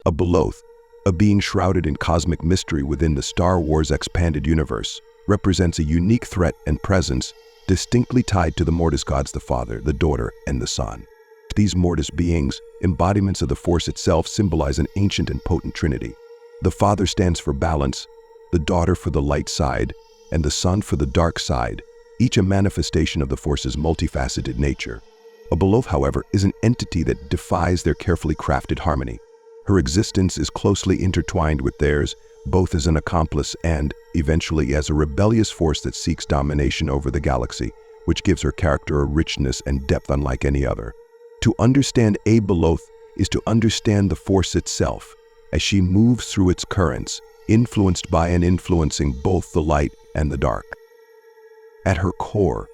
Abeloth, a being shrouded in cosmic mystery within the Star Wars expanded universe, represents a unique threat and presence distinctly tied to the Mortis gods, the Father, the Daughter, and the Son. These Mortis beings, embodiments of the Force itself, symbolize an ancient and potent trinity. The Father stands for balance, the Daughter for the light side, and the Son for the dark side, each a manifestation of the Force's multifaceted nature. Abeloth, however, is an entity that defies their carefully crafted harmony. Her existence is closely intertwined with theirs, both as an accomplice and, eventually, as a rebellious force that seeks domination over the galaxy, which gives her character a richness and depth unlike any other. To understand Abeloth is to understand the Force itself, as she moves through its currents, influenced by and influencing both the light and the dark. At her core,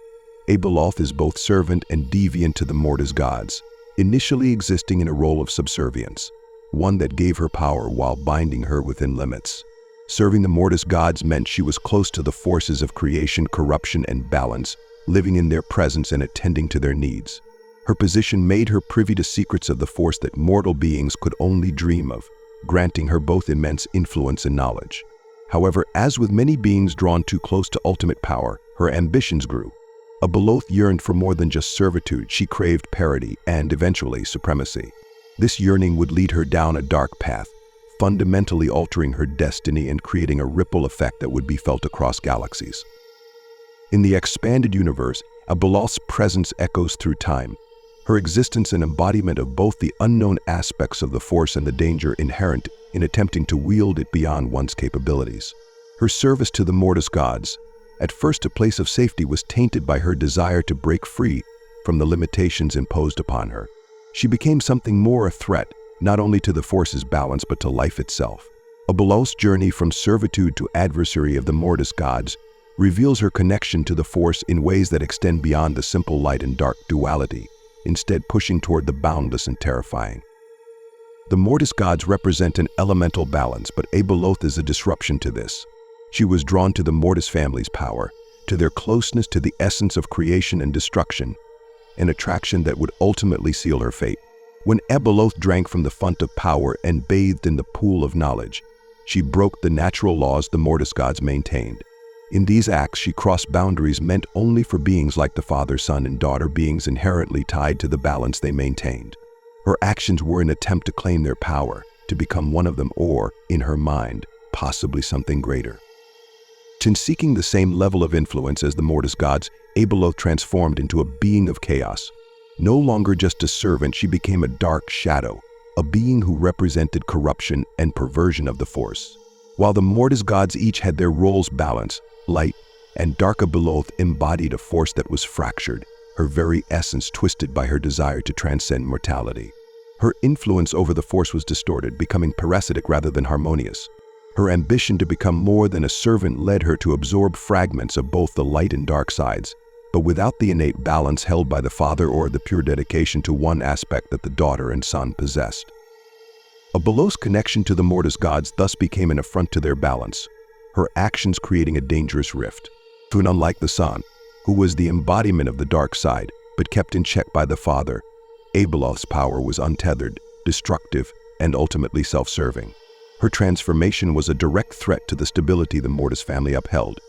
Abeloth is both servant and deviant to the Mortis gods, initially existing in a role of subservience, one that gave her power while binding her within limits. Serving the Mortis gods meant she was close to the forces of creation, corruption, and balance, living in their presence and attending to their needs. Her position made her privy to secrets of the Force that mortal beings could only dream of, granting her both immense influence and knowledge. However, as with many beings drawn too close to ultimate power, her ambitions grew. Abeloth yearned for more than just servitude. She craved parity and, eventually, supremacy. This yearning would lead her down a dark path, fundamentally altering her destiny and creating a ripple effect that would be felt across galaxies. In the expanded universe, Abeloth's presence echoes through time, her existence an embodiment of both the unknown aspects of the Force and the danger inherent in attempting to wield it beyond one's capabilities. Her service to the Mortis gods, at first a place of safety, was tainted by her desire to break free from the limitations imposed upon her. She became something more, a threat, not only to the Force's balance but to life itself. Abeloth's journey from servitude to adversary of the Mortis gods reveals her connection to the Force in ways that extend beyond the simple light and dark duality, instead pushing toward the boundless and terrifying. The Mortis gods represent an elemental balance, but Abeloth is a disruption to this. She was drawn to the Mortis family's power, to their closeness to the essence of creation and destruction, an attraction that would ultimately seal her fate. When Abeloth drank from the fount of power and bathed in the pool of knowledge, she broke the natural laws the Mortis gods maintained. In these acts, she crossed boundaries meant only for beings like the Father, Son, and Daughter, beings inherently tied to the balance they maintained. Her actions were an attempt to claim their power, to become one of them, or, in her mind, possibly something greater. In seeking the same level of influence as the Mortis gods, Abeloth transformed into a being of chaos. No longer just a servant, she became a dark shadow, a being who represented corruption and perversion of the Force. While the Mortis gods each had their roles balanced, light and dark, Abeloth embodied a force that was fractured, her very essence twisted by her desire to transcend mortality. Her influence over the Force was distorted, becoming parasitic rather than harmonious. Her ambition to become more than a servant led her to absorb fragments of both the light and dark sides, but without the innate balance held by the Father or the pure dedication to one aspect that the Daughter and Son possessed. Abeloth's connection to the Mortis gods thus became an affront to their balance, her actions creating a dangerous rift. And unlike the Son, who was the embodiment of the dark side, but kept in check by the Father, Abeloth's power was untethered, destructive, and ultimately self-serving. Her transformation was a direct threat to the stability the Mortis family upheld.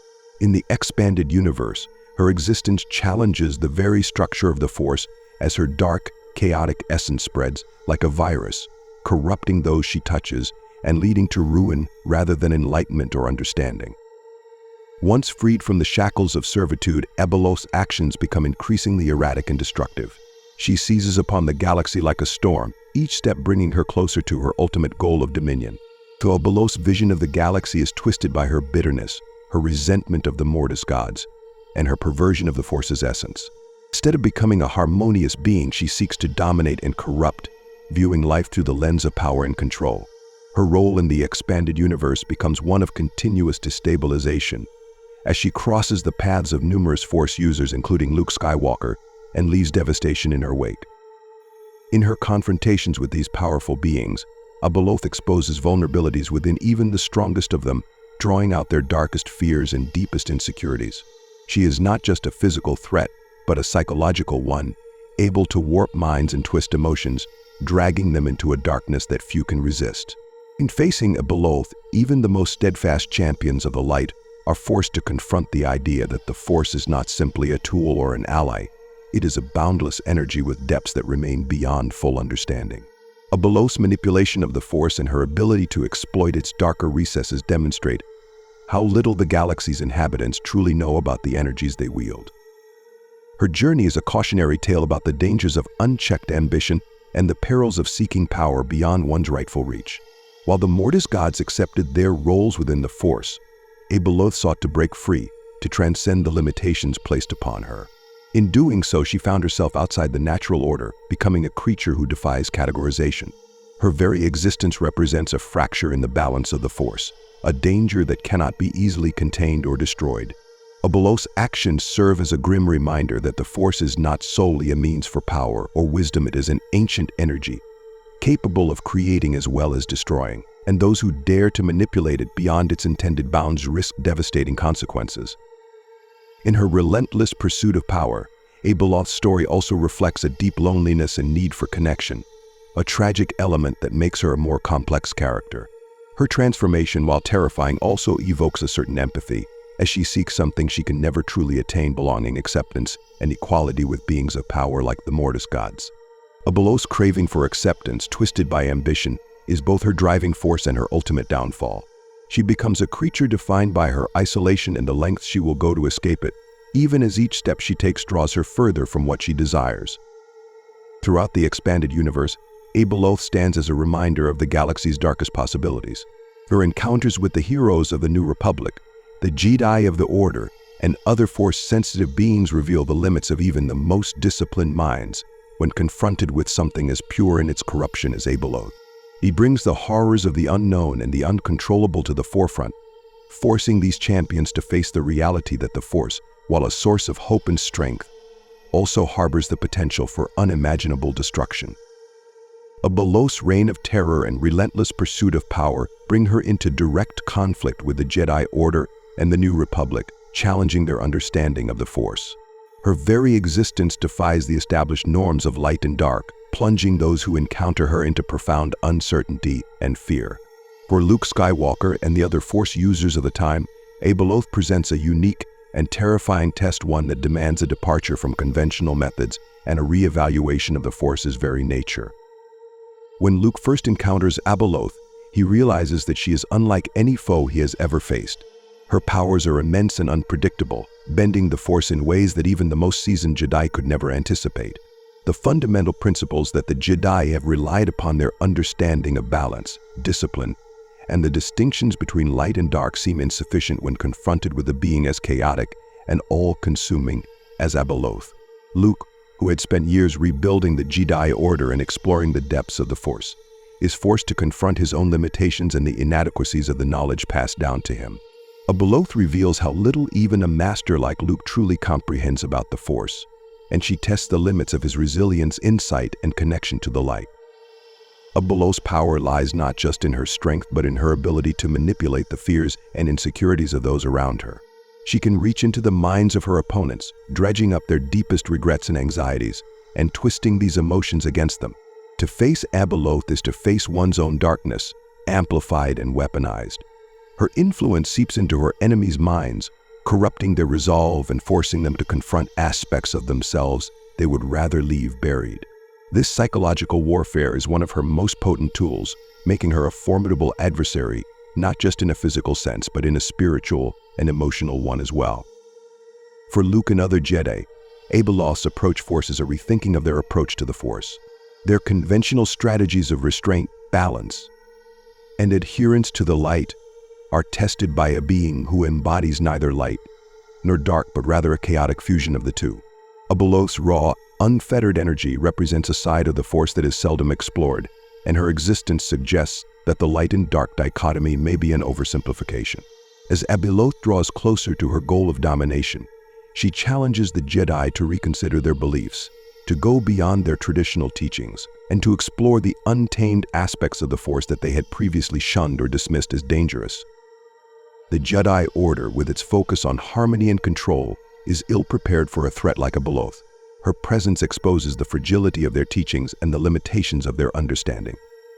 In the expanded universe, her existence challenges the very structure of the Force as her dark, chaotic essence spreads like a virus, corrupting those she touches and leading to ruin rather than enlightenment or understanding. Once freed from the shackles of servitude, Abeloth's actions become increasingly erratic and destructive. She seizes upon the galaxy like a storm, each step bringing her closer to her ultimate goal of dominion. Though Abeloth's vision of the galaxy is twisted by her bitterness, her resentment of the Mortis gods, and her perversion of the Force's essence. Instead of becoming a harmonious being, she seeks to dominate and corrupt, viewing life through the lens of power and control. Her role in the expanded universe becomes one of continuous destabilization, as she crosses the paths of numerous Force users, including Luke Skywalker, and leaves devastation in her wake. In her confrontations with these powerful beings, Abeloth exposes vulnerabilities within even the strongest of them, drawing out their darkest fears and deepest insecurities. She is not just a physical threat, but a psychological one, able to warp minds and twist emotions, dragging them into a darkness that few can resist. In facing Abeloth, even the most steadfast champions of the light are forced to confront the idea that the Force is not simply a tool or an ally. It is a boundless energy with depths that remain beyond full understanding. Abeloth's manipulation of the Force and her ability to exploit its darker recesses demonstrate how little the galaxy's inhabitants truly know about the energies they wield. Her journey is a cautionary tale about the dangers of unchecked ambition and the perils of seeking power beyond one's rightful reach. While the Mortis gods accepted their roles within the Force, Abeloth sought to break free, to transcend the limitations placed upon her. In doing so, she found herself outside the natural order, becoming a creature who defies categorization. Her very existence represents a fracture in the balance of the Force, a danger that cannot be easily contained or destroyed. Abeloth's actions serve as a grim reminder that the Force is not solely a means for power or wisdom. It is an ancient energy, capable of creating as well as destroying, and those who dare to manipulate it beyond its intended bounds risk devastating consequences. In her relentless pursuit of power, Abeloth's story also reflects a deep loneliness and need for connection, a tragic element that makes her a more complex character. Her transformation, while terrifying, also evokes a certain empathy, as she seeks something she can never truly attain: belonging, acceptance, and equality with beings of power like the Mortis gods. Abeloth's craving for acceptance, twisted by ambition, is both her driving force and her ultimate downfall. She becomes a creature defined by her isolation and the lengths she will go to escape it, even as each step she takes draws her further from what she desires. Throughout the expanded universe, Abeloth stands as a reminder of the galaxy's darkest possibilities. Her encounters with the heroes of the New Republic, the Jedi of the Order, and other Force-sensitive beings reveal the limits of even the most disciplined minds when confronted with something as pure in its corruption as Abeloth. He brings the horrors of the unknown and the uncontrollable to the forefront, forcing these champions to face the reality that the Force, while a source of hope and strength, also harbors the potential for unimaginable destruction. Abeloth's reign of terror and relentless pursuit of power bring her into direct conflict with the Jedi Order and the New Republic, challenging their understanding of the Force. Her very existence defies the established norms of light and dark, plunging those who encounter her into profound uncertainty and fear. For Luke Skywalker and the other Force users of the time, Abeloth presents a unique and terrifying test, one that demands a departure from conventional methods and a re-evaluation of the Force's very nature. When Luke first encounters Abeloth, he realizes that she is unlike any foe he has ever faced. Her powers are immense and unpredictable, bending the Force in ways that even the most seasoned Jedi could never anticipate. The fundamental principles that the Jedi have relied upon, their understanding of balance, discipline, and the distinctions between light and dark, seem insufficient when confronted with a being as chaotic and all-consuming as Abeloth. Luke, who had spent years rebuilding the Jedi Order and exploring the depths of the Force, is forced to confront his own limitations and the inadequacies of the knowledge passed down to him. Abeloth reveals how little even a master like Luke truly comprehends about the Force, and she tests the limits of his resilience, insight, and connection to the light. Abeloth's power lies not just in her strength, but in her ability to manipulate the fears and insecurities of those around her. She can reach into the minds of her opponents, dredging up their deepest regrets and anxieties, and twisting these emotions against them. To face Abeloth is to face one's own darkness, amplified and weaponized. Her influence seeps into her enemies' minds, corrupting their resolve and forcing them to confront aspects of themselves they would rather leave buried. This psychological warfare is one of her most potent tools, making her a formidable adversary, not just in a physical sense, but in a spiritual and emotional one as well. For Luke and other Jedi, Abeloth's approach forces a rethinking of their approach to the Force. Their conventional strategies of restraint, balance, and adherence to the light are tested by a being who embodies neither light nor dark, but rather a chaotic fusion of the two. Abeloth's raw, unfettered energy represents a side of the Force that is seldom explored, and her existence suggests that the light and dark dichotomy may be an oversimplification. As Abeloth draws closer to her goal of domination, she challenges the Jedi to reconsider their beliefs, to go beyond their traditional teachings, and to explore the untamed aspects of the Force that they had previously shunned or dismissed as dangerous. The Jedi Order, with its focus on harmony and control, is ill-prepared for a threat like Abeloth. her presence exposes the fragility of their teachings and the limitations of their understanding.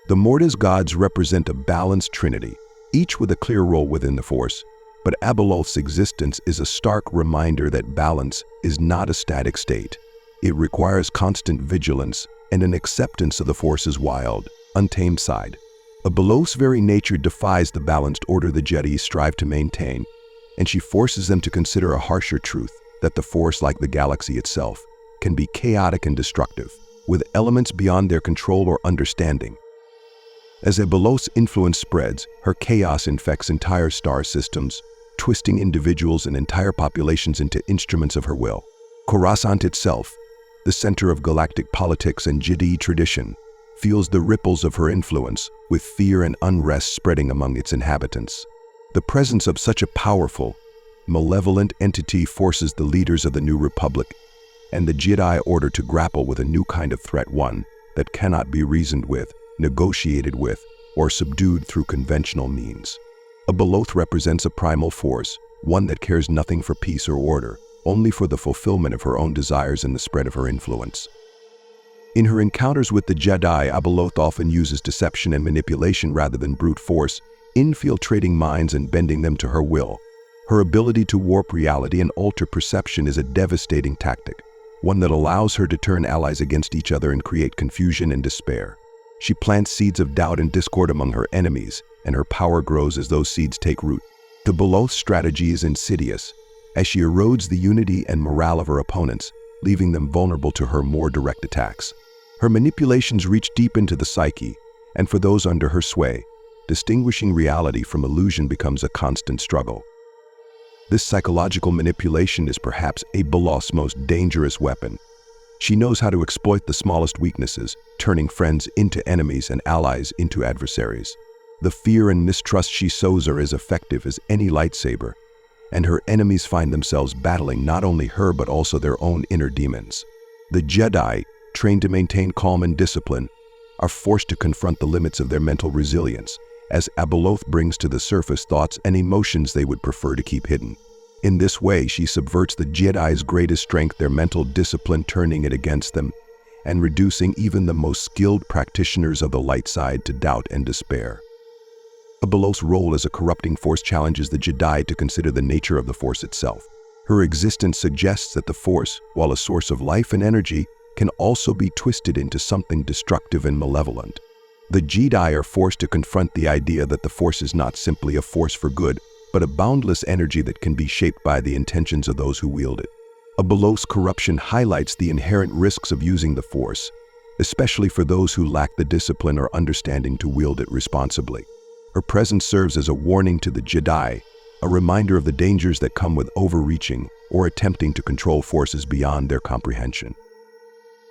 The Mortis gods represent a balanced trinity, each with a clear role within the Force, but Abeloth's existence is a stark reminder that balance is not a static state. It requires constant vigilance and an acceptance of the Force's wild, untamed side. Abeloth's very nature defies the balanced order the Jedi strive to maintain, and she forces them to consider a harsher truth, that the Force, like the galaxy itself, can be chaotic and destructive, with elements beyond their control or understanding. As Abeloth's influence spreads, her chaos infects entire star systems, twisting individuals and entire populations into instruments of her will. Coruscant itself, the center of galactic politics and Jedi tradition, feels the ripples of her influence, with fear and unrest spreading among its inhabitants. The presence of such a powerful, malevolent entity forces the leaders of the New Republic and the Jedi Order to grapple with a new kind of threat, one that cannot be reasoned with, negotiated with, or subdued through conventional means. Abeloth represents a primal force, one that cares nothing for peace or order, only for the fulfillment of her own desires and the spread of her influence. In her encounters with the Jedi, Abeloth often uses deception and manipulation rather than brute force, infiltrating minds and bending them to her will. Her ability to warp reality and alter perception is a devastating tactic, one that allows her to turn allies against each other and create confusion and despair. She plants seeds of doubt and discord among her enemies, and her power grows as those seeds take root. Abeloth's strategy is insidious, as she erodes the unity and morale of her opponents, leaving them vulnerable to her more direct attacks. Her manipulations reach deep into the psyche, and for those under her sway, distinguishing reality from illusion becomes a constant struggle. This psychological manipulation is perhaps Abeloth's most dangerous weapon. She knows how to exploit the smallest weaknesses, turning friends into enemies and allies into adversaries. The fear and mistrust she sows are as effective as any lightsaber, and her enemies find themselves battling not only her but also their own inner demons. The Jedi, trained to maintain calm and discipline, are forced to confront the limits of their mental resilience, as Abeloth brings to the surface thoughts and emotions they would prefer to keep hidden. In this way, she subverts the Jedi's greatest strength, their mental discipline, turning it against them, and reducing even the most skilled practitioners of the light side to doubt and despair. Abeloth's role as a corrupting force challenges the Jedi to consider the nature of the Force itself. Her existence suggests that the Force, while a source of life and energy, can also be twisted into something destructive and malevolent. The Jedi are forced to confront the idea that the Force is not simply a force for good, but a boundless energy that can be shaped by the intentions of those who wield it. Abeloth's corruption highlights the inherent risks of using the Force, especially for those who lack the discipline or understanding to wield it responsibly. Her presence serves as a warning to the Jedi, a reminder of the dangers that come with overreaching or attempting to control forces beyond their comprehension.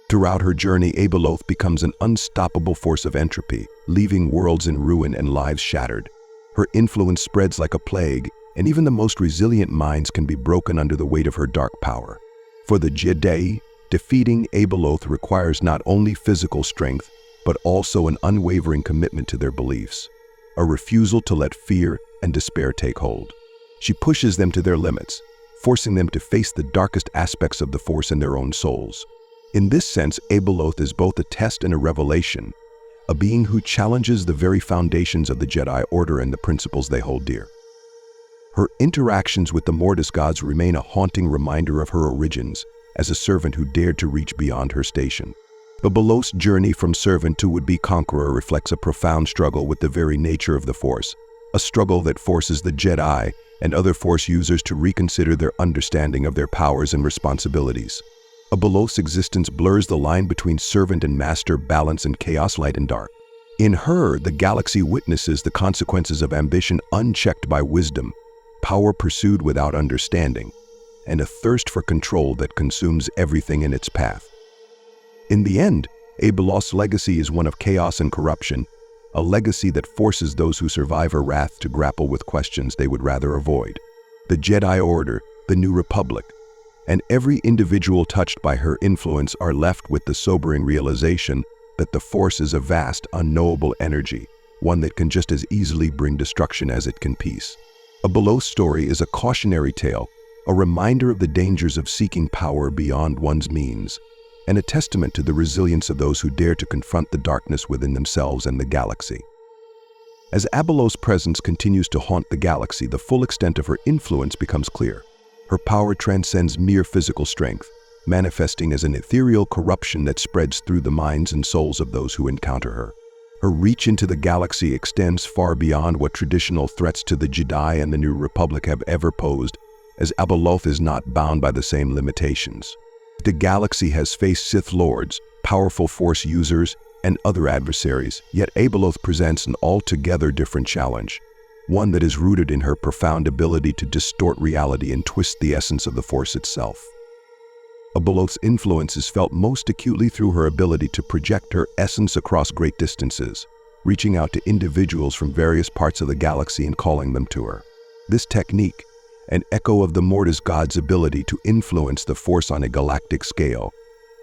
Throughout her journey, Abeloth becomes an unstoppable force of entropy, leaving worlds in ruin and lives shattered. Her influence spreads like a plague, and even the most resilient minds can be broken under the weight of her dark power. For the Jedi, defeating Abeloth requires not only physical strength, but also an unwavering commitment to their beliefs, a refusal to let fear and despair take hold. She pushes them to their limits, forcing them to face the darkest aspects of the Force in their own souls. In this sense, Abeloth is both a test and a revelation, a being who challenges the very foundations of the Jedi Order and the principles they hold dear. Her interactions with the Mortis gods remain a haunting reminder of her origins as a servant who dared to reach beyond her station. Abeloth's journey from servant to would-be conqueror reflects a profound struggle with the very nature of the Force, a struggle that forces the Jedi and other Force users to reconsider their understanding of their powers and responsibilities. Abeloth's existence blurs the line between servant and master, balance and chaos, light and dark. In her, the galaxy witnesses the consequences of ambition unchecked by wisdom, power pursued without understanding, and a thirst for control that consumes everything in its path. In the end, Abeloth's legacy is one of chaos and corruption, a legacy that forces those who survive her wrath to grapple with questions they would rather avoid. The Jedi Order, the New Republic, and every individual touched by her influence are left with the sobering realization that the Force is a vast, unknowable energy, one that can just as easily bring destruction as it can peace. Abeloth's story is a cautionary tale, a reminder of the dangers of seeking power beyond one's means, and a testament to the resilience of those who dare to confront the darkness within themselves and the galaxy. As Abeloth's presence continues to haunt the galaxy, the full extent of her influence becomes clear. Her power transcends mere physical strength, manifesting as an ethereal corruption that spreads through the minds and souls of those who encounter her. Her reach into the galaxy extends far beyond what traditional threats to the Jedi and the New Republic have ever posed, as Abeloth is not bound by the same limitations. The galaxy has faced Sith Lords, powerful Force users, and other adversaries, yet Abeloth presents an altogether different challenge, one that is rooted in her profound ability to distort reality and twist the essence of the Force itself. Abeloth's influence is felt most acutely through her ability to project her essence across great distances, reaching out to individuals from various parts of the galaxy and calling them to her. This technique, an echo of the Mortis god's ability to influence the Force on a galactic scale,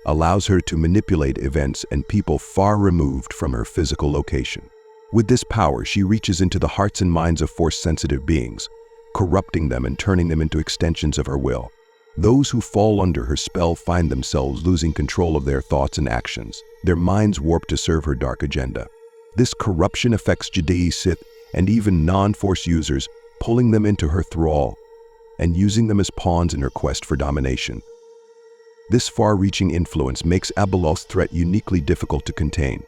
allows her to manipulate events and people far removed from her physical location. With this power, she reaches into the hearts and minds of Force-sensitive beings, corrupting them and turning them into extensions of her will. Those who fall under her spell find themselves losing control of their thoughts and actions, their minds warped to serve her dark agenda. This corruption affects Jedi, Sith, and even non-Force users, pulling them into her thrall and using them as pawns in her quest for domination. This far-reaching influence makes Abeloth's threat uniquely difficult to contain,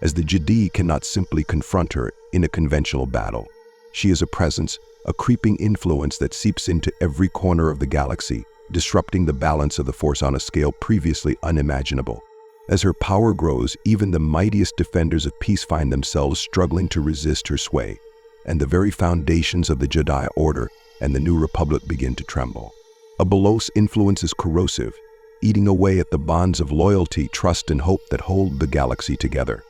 as the Jedi cannot simply confront her in a conventional battle. She is a presence, a creeping influence that seeps into every corner of the galaxy, disrupting the balance of the Force on a scale previously unimaginable. As her power grows, even the mightiest defenders of peace find themselves struggling to resist her sway, and the very foundations of the Jedi Order and the New Republic begin to tremble. Abeloth's influence is corrosive, eating away at the bonds of loyalty, trust, and hope that hold the galaxy together.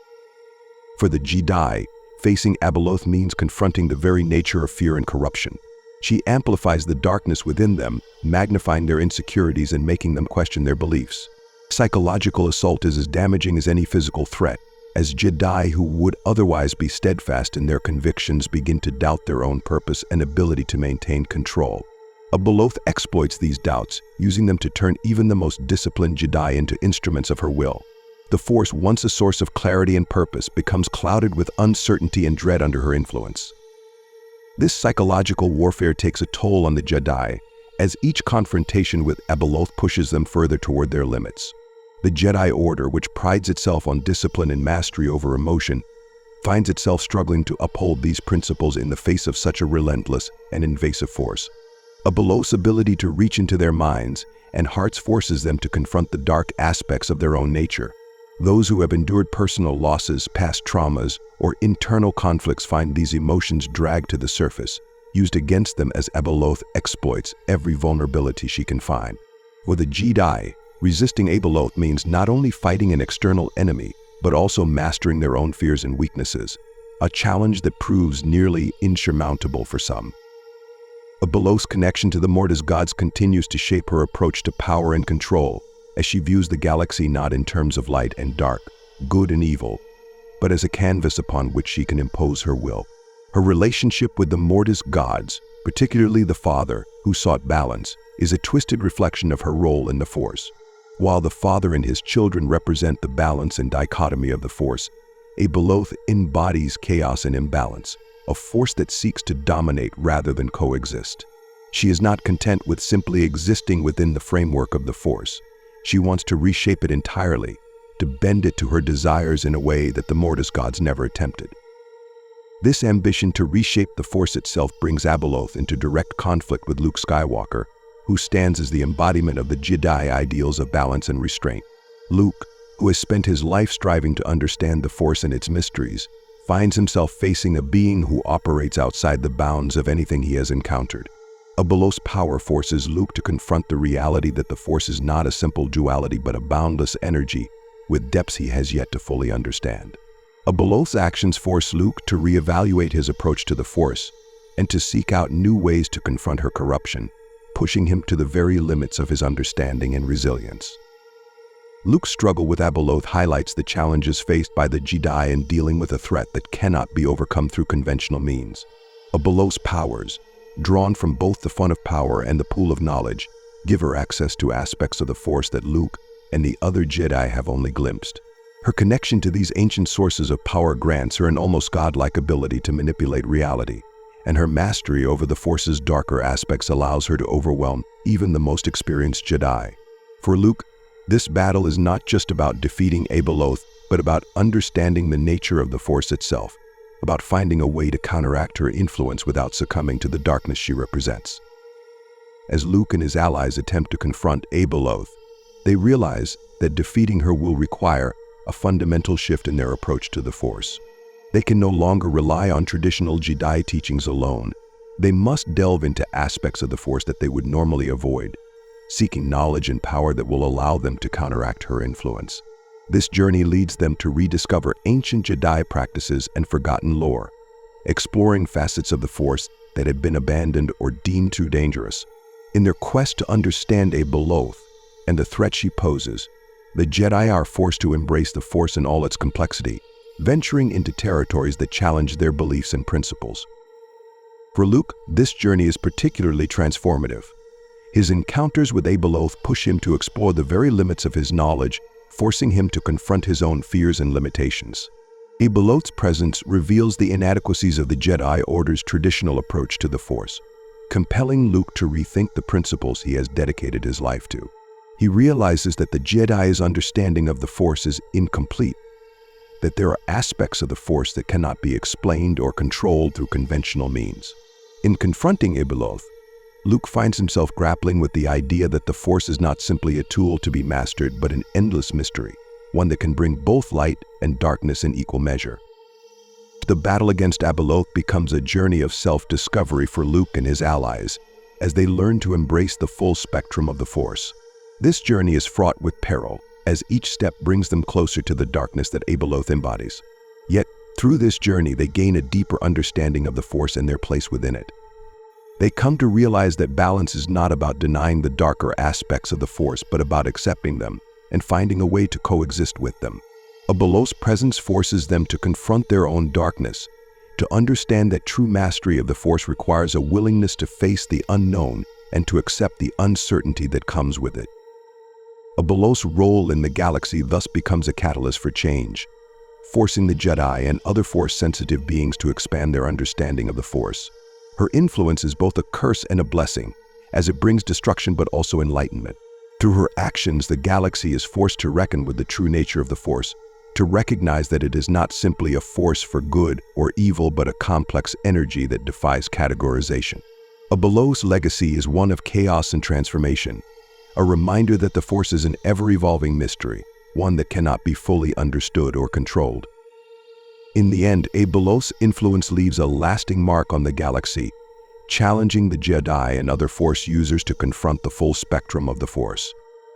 For the Jedi, facing Abeloth means confronting the very nature of fear and corruption. She amplifies the darkness within them, magnifying their insecurities and making them question their beliefs. Psychological assault is as damaging as any physical threat, as Jedi who would otherwise be steadfast in their convictions begin to doubt their own purpose and ability to maintain control. Abeloth exploits these doubts, using them to turn even the most disciplined Jedi into instruments of her will. The Force, once a source of clarity and purpose, becomes clouded with uncertainty and dread under her influence. This psychological warfare takes a toll on the Jedi, as each confrontation with Abeloth pushes them further toward their limits. The Jedi Order, which prides itself on discipline and mastery over emotion, finds itself struggling to uphold these principles in the face of such a relentless and invasive force. Abeloth's ability to reach into their minds and hearts forces them to confront the dark aspects of their own nature. Those who have endured personal losses, past traumas, or internal conflicts find these emotions dragged to the surface, used against them as Abeloth exploits every vulnerability she can find. For the Jedi, resisting Abeloth means not only fighting an external enemy, but also mastering their own fears and weaknesses, a challenge that proves nearly insurmountable for some. Abeloth's connection to the Mortis gods continues to shape her approach to power and control, as she views the galaxy not in terms of light and dark, good and evil, but as a canvas upon which she can impose her will. Her relationship with the Mortis gods, particularly the Father, who sought balance, is a twisted reflection of her role in the Force. While the Father and his children represent the balance and dichotomy of the Force, Abeloth embodies chaos and imbalance, a force that seeks to dominate rather than coexist. She is not content with simply existing within the framework of the Force. She wants to reshape it entirely, to bend it to her desires in a way that the Mortis gods never attempted. This ambition to reshape the Force itself brings Abeloth into direct conflict with Luke Skywalker, who stands as the embodiment of the Jedi ideals of balance and restraint. Luke, who has spent his life striving to understand the Force and its mysteries, finds himself facing a being who operates outside the bounds of anything he has encountered. Abeloth's power forces Luke to confront the reality that the Force is not a simple duality but a boundless energy with depths he has yet to fully understand. Abeloth's actions force Luke to reevaluate his approach to the Force and to seek out new ways to confront her corruption, pushing him to the very limits of his understanding and resilience. Luke's struggle with Abeloth highlights the challenges faced by the Jedi in dealing with a threat that cannot be overcome through conventional means. Abeloth's powers, drawn from both the fun of power and the pool of knowledge, give her access to aspects of the Force that Luke and the other Jedi have only glimpsed. Her connection to these ancient sources of power grants her an almost godlike ability to manipulate reality, and her mastery over the Force's darker aspects allows her to overwhelm even the most experienced Jedi. For Luke, this battle is not just about defeating Abeloth, but about understanding the nature of the Force itself, about finding a way to counteract her influence without succumbing to the darkness she represents. As Luke and his allies attempt to confront Abeloth, they realize that defeating her will require a fundamental shift in their approach to the Force. They can no longer rely on traditional Jedi teachings alone. They must delve into aspects of the Force that they would normally avoid, seeking knowledge and power that will allow them to counteract her influence. This journey leads them to rediscover ancient Jedi practices and forgotten lore, exploring facets of the Force that had been abandoned or deemed too dangerous. In their quest to understand Abeloth and the threat she poses, the Jedi are forced to embrace the Force in all its complexity, venturing into territories that challenge their beliefs and principles. For Luke, this journey is particularly transformative. His encounters with Abeloth push him to explore the very limits of his knowledge, forcing him to confront his own fears and limitations. Abeloth's presence reveals the inadequacies of the Jedi Order's traditional approach to the Force, compelling Luke to rethink the principles he has dedicated his life to. He realizes that the Jedi's understanding of the Force is incomplete, that there are aspects of the Force that cannot be explained or controlled through conventional means. In confronting Abeloth, Luke finds himself grappling with the idea that the Force is not simply a tool to be mastered, but an endless mystery, one that can bring both light and darkness in equal measure. The battle against Abeloth becomes a journey of self-discovery for Luke and his allies, as they learn to embrace the full spectrum of the Force. This journey is fraught with peril, as each step brings them closer to the darkness that Abeloth embodies. Yet, through this journey, they gain a deeper understanding of the Force and their place within it. They come to realize that balance is not about denying the darker aspects of the Force, but about accepting them and finding a way to coexist with them. Abeloth's presence forces them to confront their own darkness, to understand that true mastery of the Force requires a willingness to face the unknown and to accept the uncertainty that comes with it. Abeloth's role in the galaxy thus becomes a catalyst for change, forcing the Jedi and other Force-sensitive beings to expand their understanding of the Force. Her influence is both a curse and a blessing, as it brings destruction but also enlightenment. Through her actions, the galaxy is forced to reckon with the true nature of the Force, to recognize that it is not simply a force for good or evil, but a complex energy that defies categorization. Abeloth's legacy is one of chaos and transformation, a reminder that the Force is an ever-evolving mystery, one that cannot be fully understood or controlled. In the end, Abeloth's influence leaves a lasting mark on the galaxy, challenging the Jedi and other Force users to confront the full spectrum of the Force.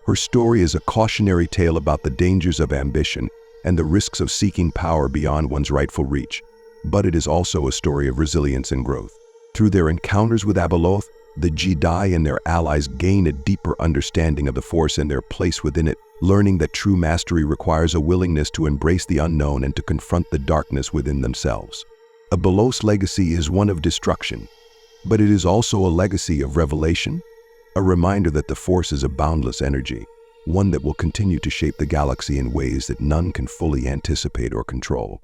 Her story is a cautionary tale about the dangers of ambition and the risks of seeking power beyond one's rightful reach, but it is also a story of resilience and growth. Through their encounters with Abeloth, the Jedi and their allies gain a deeper understanding of the Force and their place within it, learning that true mastery requires a willingness to embrace the unknown and to confront the darkness within themselves. Abeloth's legacy is one of destruction, but it is also a legacy of revelation, a reminder that the Force is a boundless energy, one that will continue to shape the galaxy in ways that none can fully anticipate or control.